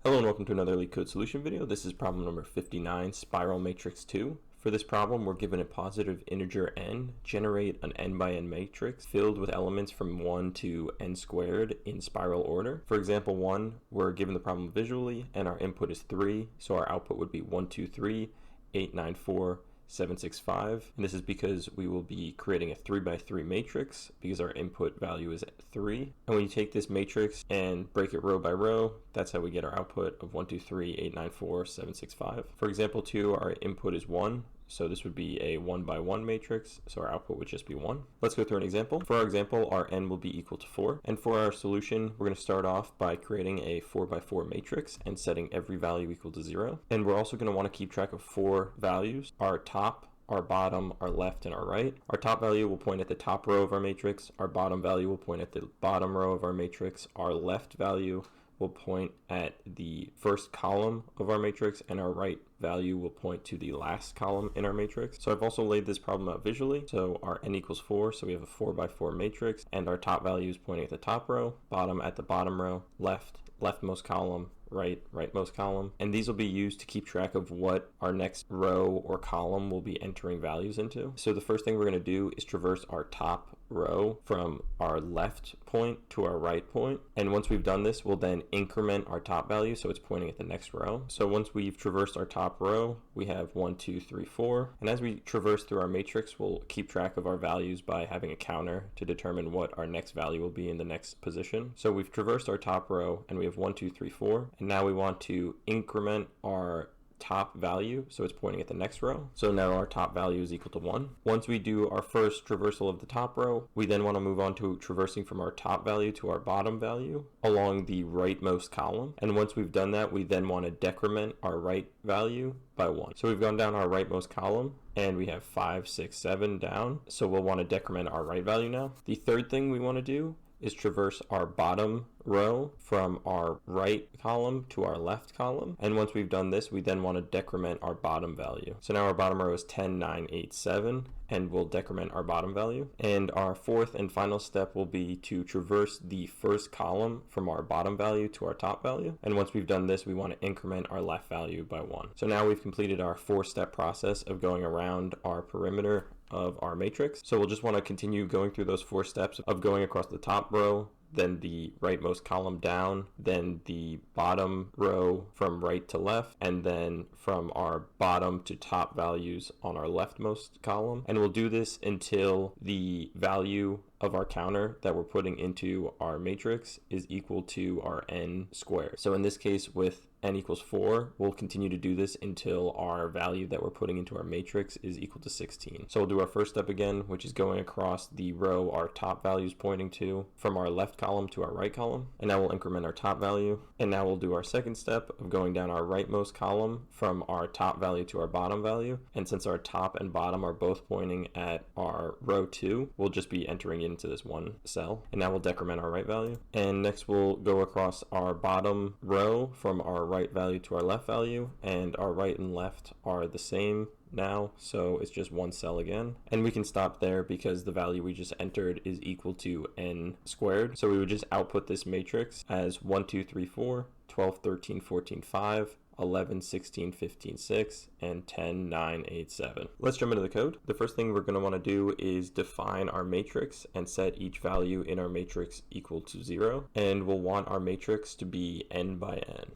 Hello and welcome to another LeetCode solution video. This is problem number 59, Spiral Matrix 2. For this problem, we're given a positive integer n, generate an n by n matrix filled with elements from 1 to n squared in spiral order. For example 1, we're given the problem visually and our input is 3, so our output would be 1, 2, 3, 8, 9, 4, 7, 6, 5, and this is because we will be creating a 3 by 3 matrix because our input value is 3. And when you take this matrix and break it row by row, that's how we get our output of 1, 2, 3, 8, 9, 4, 7, 6, 5. For example 2, our input is 1, so this would be a 1 by 1 matrix, so our output would just be 1. Let's go through an example. For our example, our n will be equal to 4, and for our solution, we're going to start off by creating a 4 by 4 matrix and setting every value equal to 0. And we're also going to want to keep track of 4 values: our top, our bottom, our left, and our right. Our top value will point at the top row of our matrix, our bottom value will point at the bottom row of our matrix, our left value will point at the first column of our matrix, and our right value will point to the last column in our matrix. So I've also laid this problem out visually. So our n equals 4, so we have a 4 by 4 matrix, and our top value is pointing at the top row, bottom at the bottom row, left, leftmost column, right, rightmost column. And these will be used to keep track of what our next row or column will be entering values into. So the first thing we're going to do is traverse our top row from our left point to our right point. And once we've done this, we'll then increment our top value so it's pointing at the next row. So once we've traversed our top row, we have 1, 2, 3, 4. And as we traverse through our matrix, we'll keep track of our values by having a counter to determine what our next value will be in the next position. So we've traversed our top row and we have 1, 2, 3, 4. And now we want to increment our top value so it's pointing at the next row. So now our top value is equal to 1. Once we do our first traversal of the top row, we then want to move on to traversing from our top value to our bottom value along the rightmost column. And once we've done that, we then want to decrement our right value by 1. So we've gone down our rightmost column and we have 5, 6, 7 down. So we'll want to decrement our right value now. The third thing we want to do is traverse our bottom row from our right column to our left column. And once we've done this, we then want to decrement our bottom value. So now our bottom row is 10, 9, 8, 7, and we'll decrement our bottom value. And our fourth and final step will be to traverse the first column from our bottom value to our top value. And once we've done this, we want to increment our left value by 1. So now we've completed our 4-step process of going around our perimeter of our matrix. So we'll just want to continue going through those 4 steps of going across the top row, then the rightmost column down, then the bottom row from right to left, and then from our bottom to top values on our leftmost column. And we'll do this until the value of our counter that we're putting into our matrix is equal to our n squared. So in this case, with n equals 4, we'll continue to do this until our value that we're putting into our matrix is equal to 16. So we'll do our first step again, which is going across the row our top value is pointing to from our left column to our right column. And now we'll increment our top value. And now we'll do our second step of going down our rightmost column from our top value to our bottom value. And since our top and bottom are both pointing at our row 2, we'll just be entering into this one cell. And now we'll decrement our right value. And next we'll go across our bottom row from our right value to our left value, and our right and left are the same now, so it's just one cell again. And we can stop there because the value we just entered is equal to n squared. So we would just output this matrix as 1, 2, 3, 4, 12, 13, 14, 5, 11, 16, 15, 6, and 10, 9, 8, 7. Let's jump into the code. The first thing we're going to want to do is define our matrix and set each value in our matrix equal to 0. And we'll want our matrix to be n by n.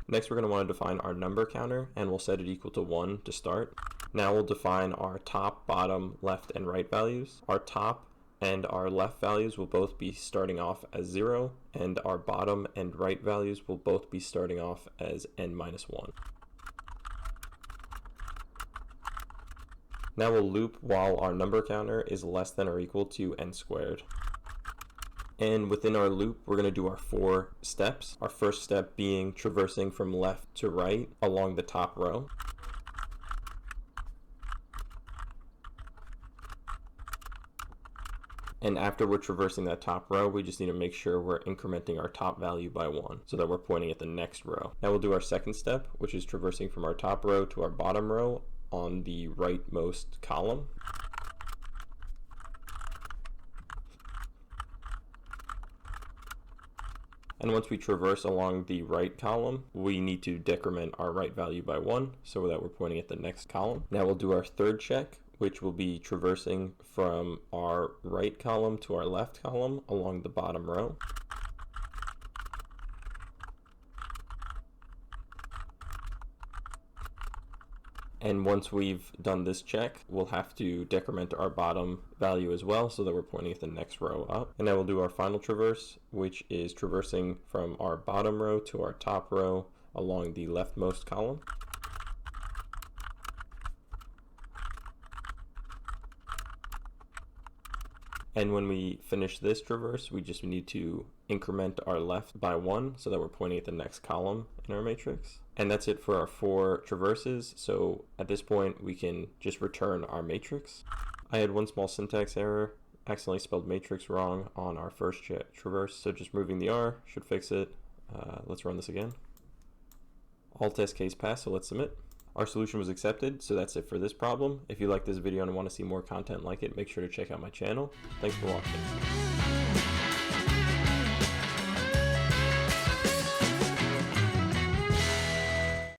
Next, we're going to want to define our number counter, and we'll set it equal to 1 to start. Now we'll define our top, bottom, left, and right values. Our top and our left values will both be starting off as 0, and our bottom and right values will both be starting off as n minus 1. Now we'll loop while our number counter is less than or equal to n squared. And within our loop, we're going to do our 4 steps. Our first step being traversing from left to right along the top row. And after we're traversing that top row, we just need to make sure we're incrementing our top value by 1 so that we're pointing at the next row. Now we'll do our second step, which is traversing from our top row to our bottom row on the rightmost column. And once we traverse along the right column, we need to decrement our right value by 1 so that we're pointing at the next column. Now we'll do our third check, which will be traversing from our right column to our left column along the bottom row. And once we've done this check, we'll have to decrement our bottom value as well so that we're pointing at the next row up. And now we'll do our final traverse, which is traversing from our bottom row to our top row along the leftmost column. And when we finish this traverse, we just need to increment our left by 1 so that we're pointing at the next column in our matrix. And that's it for our 4 traverses. So at this point, we can just return our matrix. I had one small syntax error, accidentally spelled matrix wrong on our first traverse. So just moving the R should fix it. Let's run this again. All test case passed, so let's submit. Our solution was accepted, so that's it for this problem. If you like this video and want to see more content like it, make sure to check out my channel. Thanks for watching.